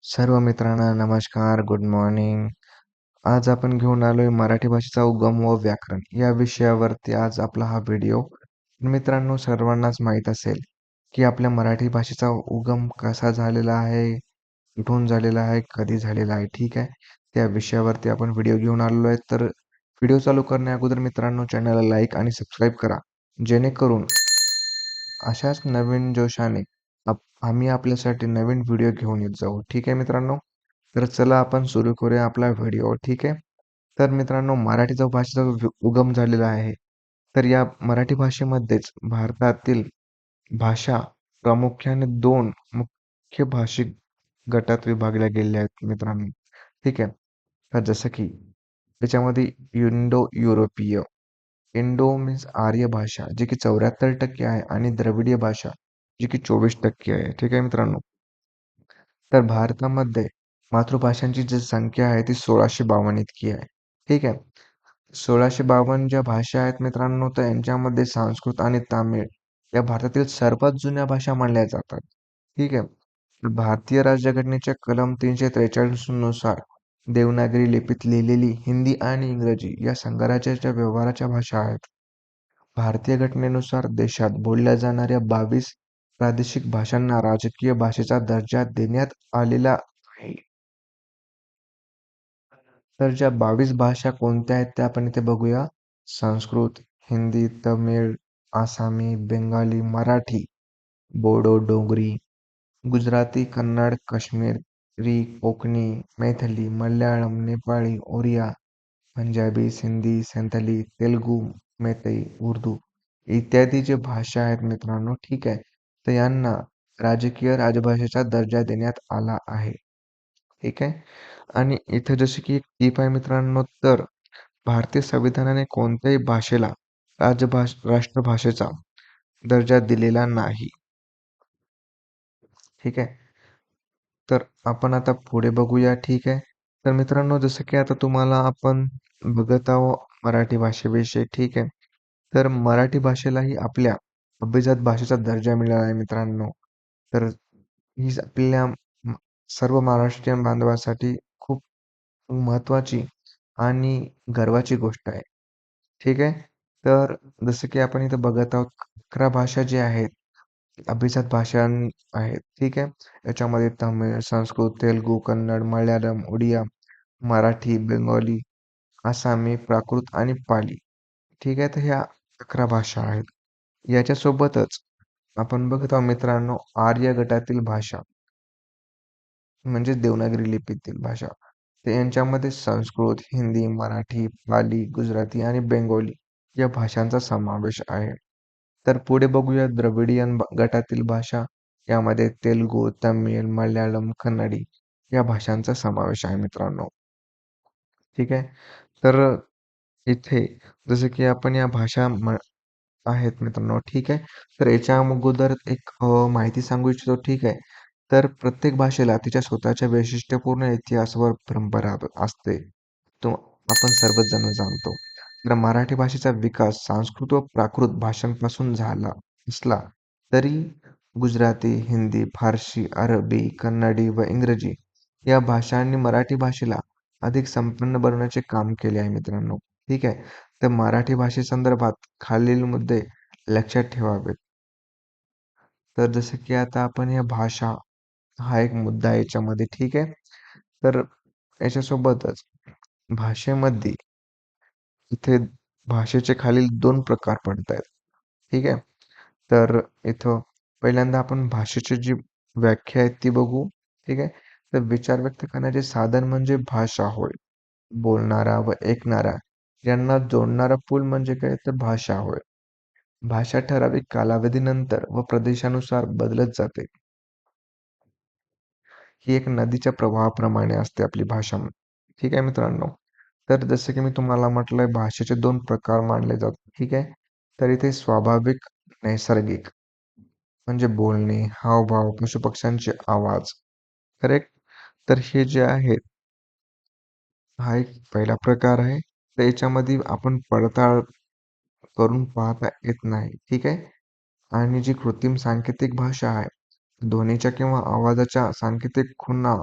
सर्व मित्रांना नमस्कार, गुड मॉर्निंग. आज आपण घेऊन आलोय मराठी भाषेचा उगम व व्याकरण या विषयावरती आज आपला हा व्हिडिओ. मित्रांनो, सर्वांनाच माहीत असेल की आपल्या मराठी भाषेचा उगम कसा झालेला आहे, कुठून झालेला आहे, कधी झालेला आहे. ठीक आहे, त्या विषयावरती आपण व्हिडिओ घेऊन आलेलो आहे. तर व्हिडिओ चालू करण्या अगोदर मित्रांनो, चॅनलला लाईक आणि सबस्क्राईब करा, जेणेकरून अशाच नवीन जोशाने आम्ही आपल्यासाठी नवीन व्हिडिओ घेऊन येत जाऊ. ठीक आहे मित्रांनो, तर चला आपण सुरू करूया आपला व्हिडिओ. ठीक आहे, तर मित्रांनो, मराठीचा भाषेचा उगम झालेला आहे. तर या मराठी भाषेमध्येच भारतातील भाषा प्रामुख्याने दोन मुख्य भाषिक गटात विभागल्या गेल्या आहेत मित्रांनो. ठीक आहे, तर जसं की त्याच्यामध्ये इंडो युरोपीय, इंडो मीन्स आर्य भाषा जी की 74% आहे आणि द्रविडीय भाषा जी की 24% आहे. ठीक आहे मित्रांनो, तर भारतामध्ये मातृभाषांची जी संख्या आहे ती 1652 इतकी आहे. ठीक आहे, 1652 ज्या भाषा आहेत मित्रांनो, तर यांच्यामध्ये संस्कृत आणि तामिळ या भारतातील सर्वात जुन्या भाषा मानल्या जातात. ठीक आहे, भारतीय राज्यघटनेच्या कलम 343 नुसार देवनागरी लिपीत लिहिलेली हिंदी आणि इंग्रजी या संघराज्याच्या व्यवहाराच्या भाषा आहेत. भारतीय घटनेनुसार देशात बोलल्या जाणाऱ्या 22 प्रादेशिक भाषांना राजकीय भाषेचा दर्जा देण्यात आलेला आहे. तर ज्या 22 भाषा कोणत्या आहेत त्या आपण इथे बघूया. संस्कृत, हिंदी, तमिळ, आसामी, बेंगाली, मराठी, बोडो, डोगरी, गुजराती, कन्नड, काश्मीरी, कोकणी, मैथिली, मल्याळम, नेपाळी, ओरिया, पंजाबी, सिंधी, संथाली, तेलुगू, मैतेई, उर्दू इत्यादी जे भाषा आहेत मित्रांनो, ठीक आहे, तर यांना राजकीय राजभाषेचा दर्जा देण्यात आला आहे. ठीक आहे, आणि इथे जसे की एक टीप आहे मित्रांनो, तर भारतीय संविधानाने कोणत्याही भाषेला राष्ट्रभाषेचा दर्जा दिलेला नाही. ठीक आहे, तर आपण आता पुढे बघूया. ठीक आहे, तर मित्रांनो, जसं की आता तुम्हाला आपण बघत आहोत मराठी भाषेविषयी. ठीक आहे, तर मराठी भाषेलाही आपल्या अभिजात भाषेचा दर्जा मिळाला आहे मित्रांनो. तर ही आपल्या सर्व महाराष्ट्रीयन बांधवासाठी खूप महत्त्वाची आणि गर्वाची गोष्ट आहे. ठीक आहे, तर जसं की आपण इथं बघत आहोत 11 भाषा ज्या आहेत, अभिजात भाषा आहेत. ठीक आहे, याच्यामध्ये तमिळ, संस्कृत, तेलुगू, कन्नड, मल्याळम, उडिया, मराठी, बेंगॉली, आसामी, प्राकृत आणि पाली. ठीक आहे, तर ह्या 11 भाषा आहेत. याच्यासोबतच आपण बघत आहोत मित्रांनो, आर्य गटातील भाषा म्हणजे देवनागरी लिपीतील भाषा. तर यांच्यामध्ये संस्कृत, हिंदी, मराठी, पाली, गुजराती आणि बेंगोली या भाषांचा समावेश आहे. तर पुढे बघूया द्रविडियन गटातील भाषा. यामध्ये तेलुगू, तमिळ, मल्याळम, कन्नडी या भाषांचा समावेश आहे मित्रांनो. ठीक आहे, तर इथे जसं की आपण या भाषा आहेत मित्रांनो. ठीक आहे, तर याच्या अगोदर एक माहिती सांगू इच्छितो. ठीक आहे, तर प्रत्येक भाषेला तिच्या स्वतःच्या वैशिष्ट्यपूर्ण इतिहास व परंपरा असते, तो आपण सर्वच जण जाणतो. तर मराठी भाषेचा विकास संस्कृत व प्राकृत भाषांपासून झाला असला तरी गुजराती, हिंदी, फारसी, अरबी, कन्नडी व इंग्रजी या भाषांनी मराठी भाषेला अधिक संपन्न बनवण्याचे काम केले आहे मित्रांनो. ठीक आहे, तर मराठी भाषेसंदर्भात खालील मुद्दे लक्षात ठेवावेत. तर जसं की आता आपण या भाषा हा एक मुद्दा आहे याच्यामध्ये. ठीक आहे, तर याच्यासोबतच भाषेमध्ये इथे भाषेचे खालील 2 प्रकार पडत आहेत. ठीक आहे, तर इथं पहिल्यांदा आपण भाषेची जी व्याख्या आहे ती बघू. ठीक आहे, तर विचार व्यक्त करण्याचे साधन म्हणजे भाषा होय. बोलणारा व ऐकणारा यांना जोडणारा पूल म्हणजे काय, तर भाषा होय. भाषा ठराविक कालावधीनंतर व प्रदेशानुसार बदलत जाते. ही एक नदीच्या प्रवाहाप्रमाणे असते आपली भाषा. ठीक आहे मित्रांनो, तर जसं की मी तुम्हाला म्हटलंय भाषेचे 2 प्रकार मानले जातात. ठीक आहे, तर इथे स्वाभाविक, नैसर्गिक म्हणजे बोलणे, हावभाव, पशुपक्ष्यांचे आवाज. करेक्ट, तर हे जे आहेत, हा एक पहिला प्रकार आहे. तर याच्यामध्ये आपण पडताळ करून पाहता येत नाही. ठीक आहे, आणि जी कृत्रिम सांकेतिक भाषा आहे, ध्वनीच्या किंवा आवाजाच्या सांकेतिक खुणा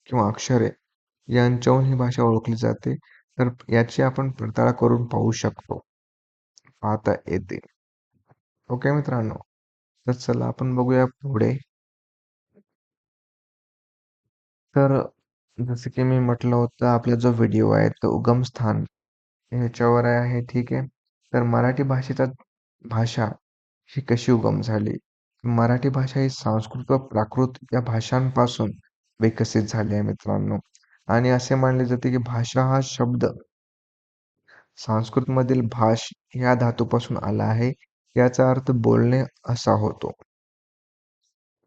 किंवा अक्षरे यांच्याहून ही भाषा ओळखली जाते. तर याची आपण पडताळा करून पाहू शकतो, पाहता येते. ओके मित्रांनो. तर चला आपण बघूया पुढे. तर जसं की मी म्हटलं होतं, आपला जो व्हिडिओ आहे तो उगमस्थान ह्याच्यावर आहे, ठीक आहे. तर मराठी भाषा ही कशी उगम झाली? मराठी भाषा ही संस्कृत व प्राकृत या भाषांपासून विकसित झाली आहे मित्रांनो. आणि असे मानले जाते की भाषा हा शब्द संस्कृतमधील भाष या धातूपासून आला आहे. याचा अर्थ बोलणे असा होतो.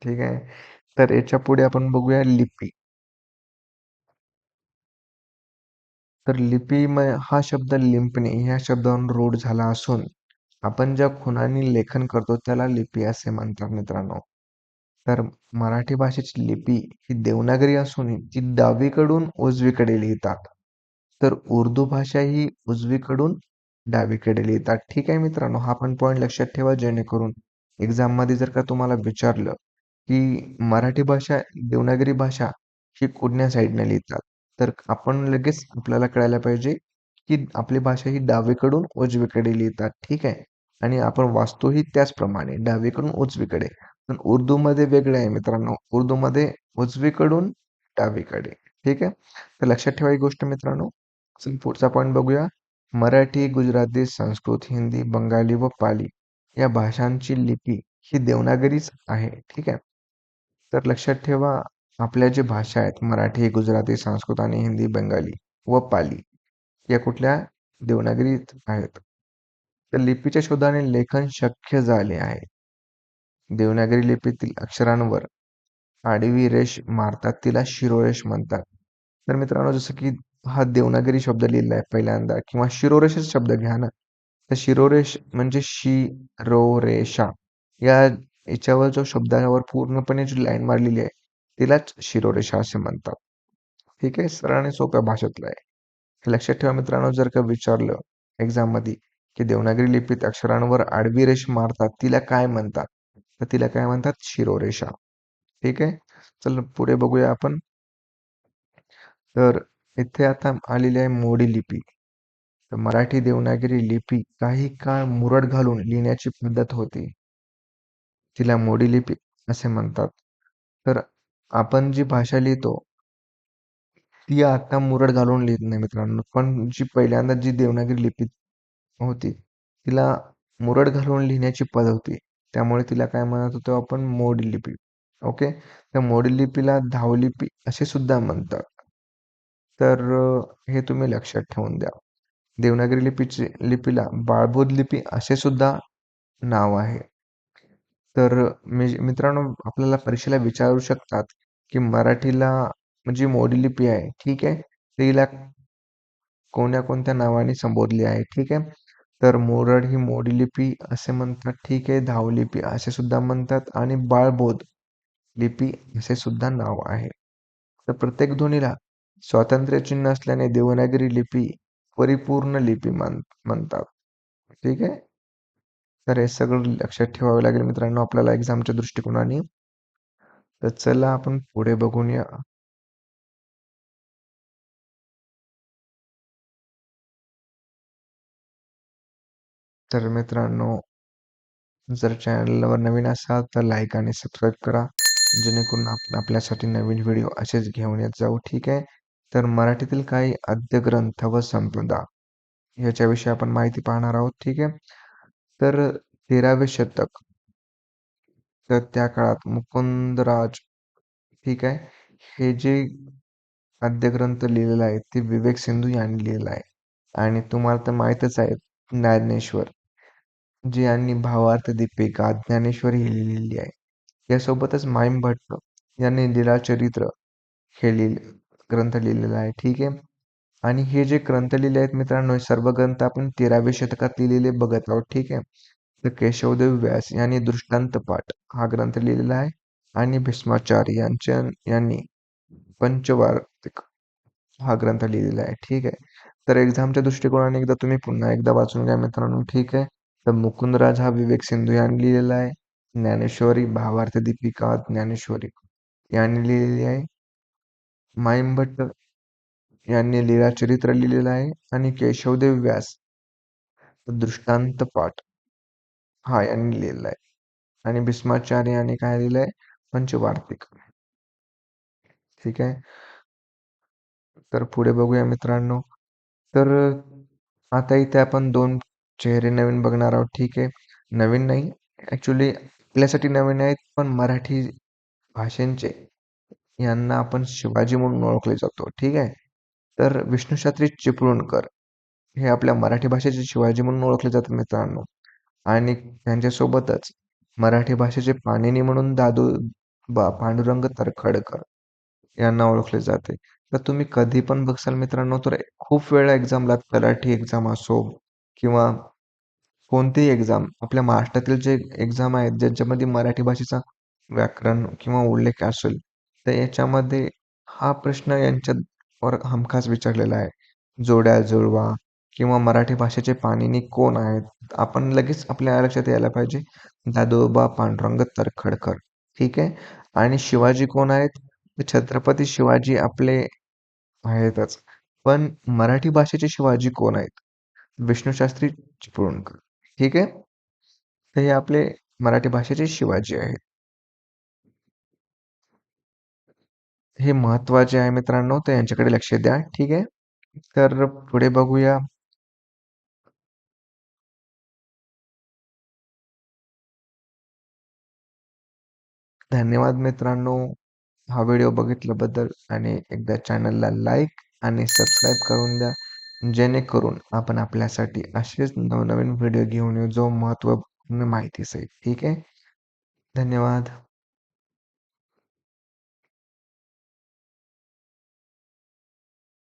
ठीक आहे. तर याच्या पुढे आपण बघूया लिपी. तर हा शब्द लिंपणे या शब्दावरून रूढ झाला असून आपण ज्या खुणांनी लेखन करतो त्याला लिपी असे म्हणतात मित्रांनो. तर मराठी भाषेची लिपी ही देवनागरी असून ती डावीकडून उजवीकडे लिहितात. तर उर्दू भाषा ही उजवीकडून डावीकडे लिहितात. ठीक आहे मित्रांनो, हा पण पॉइंट लक्षात ठेवा जेणेकरून एक्झाम मध्ये जर का तुम्हाला विचारलं की मराठी भाषा, देवनागरी भाषा ही कुठल्या साईडने लिहितात, तर आपण लगेच आपल्याला कळायला पाहिजे की आपली भाषा ही डावीकडून उजवीकडे लिहितात. ठीक आहे. आणि आपण वाचतोही त्याचप्रमाणे डावीकडून उजवीकडे. पण उर्दूमध्ये वेगळं आहे मित्रांनो. उर्दूमध्ये उजवीकडून डावीकडे. ठीक आहे. तर लक्षात ठेवा ही गोष्ट मित्रांनो. चल पुढचा पॉईंट बघूया. मराठी, गुजराती, संस्कृत, हिंदी, बंगाली व पाली या भाषांची लिपी ही देवनागरीच आहे. ठीक आहे. तर लक्षात ठेवा, आपल्या जे भाषा आहेत मराठी, गुजराती, संस्कृत आणि हिंदी, बंगाली व पाली या कुठल्या देवनागरीत आहेत. तर लिपीच्या शोधाने लेखन शक्य झाले आहे. देवनागरी लिपीतील अक्षरांवर आडवी रेष मारतात तिला शिरोरेष म्हणतात. तर मित्रांनो, जसं की हा देवनागरी शब्द लिहिला आहे पहिल्यांदा किंवा शिरोरेषच शब्द घ्या ना. तर शिरोरेष म्हणजे रो रेषा या याच्यावर जो शब्दावर पूर्णपणे जी लाईन मारलेली आहे तिलाच शिरोरेषा असे म्हणतात. ठीक आहे. सरळ आणि सोप्या भाषेतलं आहे. हे लक्षात ठेवा मित्रांनो, जर का विचारलं एक्झाम मध्ये की देवनागरी लिपीत अक्षरांवर आडवी रेष मारतात तिला काय म्हणतात, तर तिला काय म्हणतात, शिरोरेषा. ठीक आहे. चल पुढे बघूया आपण. तर इथे आता आलेली आहे मोडी लिपी. तर मराठी देवनागरी लिपी काही काळ मुरड घालून लिहिण्याची पद्धत होती. तिला मोडी लिपी असे म्हणतात. तर आपण जी भाषा लिहितो ती आता मुरड घालून लिहित नाही मित्रांनो. पण जी पहिल्यांदा जी देवनागरी लिपी होती तिला मुरड घालून लिहिण्याची पद्धत होती. त्यामुळे तिला काय म्हणत होतो आपण, मोडी लिपी. ओके. त्या मोडी लिपीला धावलिपी असे सुद्धा म्हणतात. तर हे तुम्ही लक्षात ठेवून द्या. देवनागरी लिपीला बाळबोध लिपी असे सुद्धा नाव आहे. तर मित्रांनो, आपल्याला परीक्षेला विचारू शकतात की मराठीला जी मोडी लिपी आहे, ठीक आहे, तिला कोणत्या नावाने संबोधले आहे. ठीक आहे. तर मोरड ही मोडी लिपी असे म्हणतात. ठीक आहे. धावलिपी असे सुद्धा म्हणतात आणि बाळबोध लिपी असे सुद्धा नाव आहे. तर प्रत्येक ध्वनीला स्वातंत्र्य चिन्ह असल्याने देवनागरी लिपी परिपूर्ण लिपी म्हणतात. ठीक आहे. तर हे सगळं लक्षात ठेवावे लागेल मित्रांनो आपल्याला एक्झामच्या दृष्टिकोनाने. तर चला आपण पुढे बघून या. तर मित्रांनो, जर चॅनलवर नवीन असाल तर लाईक आणि सबस्क्राईब करा, जेणेकरून आपल्यासाठी नवीन व्हिडिओ असेच घेऊन येत जाऊ. ठीक आहे. तर मराठीतील काही आद्य ग्रंथ व संपदा याच्याविषयी आपण माहिती पाहणार आहोत. ठीक आहे. तर 13वे शतक, तर त्या काळात मुकुंदराज, ठीक आहे, हे जे आद्य ग्रंथ लिहिलेला आहे ते विवेक सिंधू यांनी लिहिलेला आहे. आणि तुम्हाला तर माहीतच आहे ज्ञानेश्वर, जी यांनी भावार्थ दीपिका ज्ञानेश्वरी ही लिहिलेली आहे. यासोबतच माईम भट्ट यांनी लीळाचरित्र हे ग्रंथ लिहिलेला आहे. ठीक आहे. आणि हे जे ग्रंथ लिहिले आहेत मित्रांनो, हे सर्व ग्रंथ आपण 13व्या शतकात लिहिलेले बघत आहोत. ठीक आहे. तर केशवदेव व्यास यांनी दृष्टांत पाठ हा ग्रंथ लिहिलेला आहे आणि भीष्माचार्य यांनी पंचवार्तिक हा ग्रंथ लिहिलेला आहे. ठीक आहे. तर एक्झामच्या दृष्टिकोनाने तुम्ही पुन्हा एकदा वाचून घ्या मित्रांनो. ठीक आहे. तर मुकुंदराज हा विवेक सिंधू यांनी लिहिलेला आहे. ज्ञानेश्वरी भावार्थ दीपिका ज्ञानेश्वरी यांनी लिहिलेली आहे. माईम यांनी लीळाचरित्र लिहिलेलं आहे आणि केशवदेव व्यास दृष्टांत पाठ हा यांनी लिहिलेला आहे. आणि भीष्माचार्य यांनी काय लिहिलंय? पंचवार्तिक. ठीक आहे. तर पुढे बघूया मित्रांनो. तर आता इथे आपण दोन चेहरे नवीन बघणार आहोत. ठीक आहे. नवीन नाही, ऍक्च्युली आपल्यासाठी नवीन आहेत, पण मराठी भाषेंचे यांना आपण शिवाजी म्हणून ओळखले जातो. ठीक आहे. तर विष्णुशास्त्री चिपळूणकर हे आपल्या मराठी भाषेचे शिवाजी म्हणून ओळखले जातात मित्रांनो. आणि त्यांच्यासोबतच मराठी भाषेचे पाणिनी म्हणून पांडुरंग तर्खडकर यांना ओळखले जाते. तर तुम्ही कधी पण बघसाल मित्रांनो, तर खूप वेळा एक्झामला तलाठी एक्झाम असो किंवा कोणतीही एक्झाम आपल्या महाराष्ट्रातील जे एक्झाम आहेत ज्यांच्यामध्ये मराठी भाषेचा व्याकरण किंवा उल्लेख असेल, तर याच्यामध्ये हा प्रश्न यांच्यावर हमखास विचारलेला आहे. जोड्या जुळवा किंवा मराठी भाषेचे पाणिनी कोण आहेत? आपण लगेच आपल्या लक्षात यायला पाहिजे दादोबा पांडुरंग तर्खडकर. ठीक आहे. आणि शिवाजी कोण आहेत? तर छत्रपती शिवाजी आपले आहेतच. पण मराठी भाषेचे शिवाजी कोण आहेत? विष्णुशास्त्री चिपळूणकर. ठीक आहे. तर हे आपले मराठी भाषेचे शिवाजी आहेत. हे महत्वाचे आहे मित्रांनो, तर यांच्याकडे लक्ष द्या. ठीक आहे. तर पुढे बघूया. धन्यवाद मित्रांनो, हा व्हिडिओ बघितल्याबद्दल आणि एकदा चॅनलला लाईक आणि सबस्क्राईब करून द्या, जेणेकरून आपण आपल्यासाठी असेच नवनवीन व्हिडिओ घेऊन येऊ जो महत्त्वपूर्ण माहितीसहित. ठीक आहे. धन्यवाद.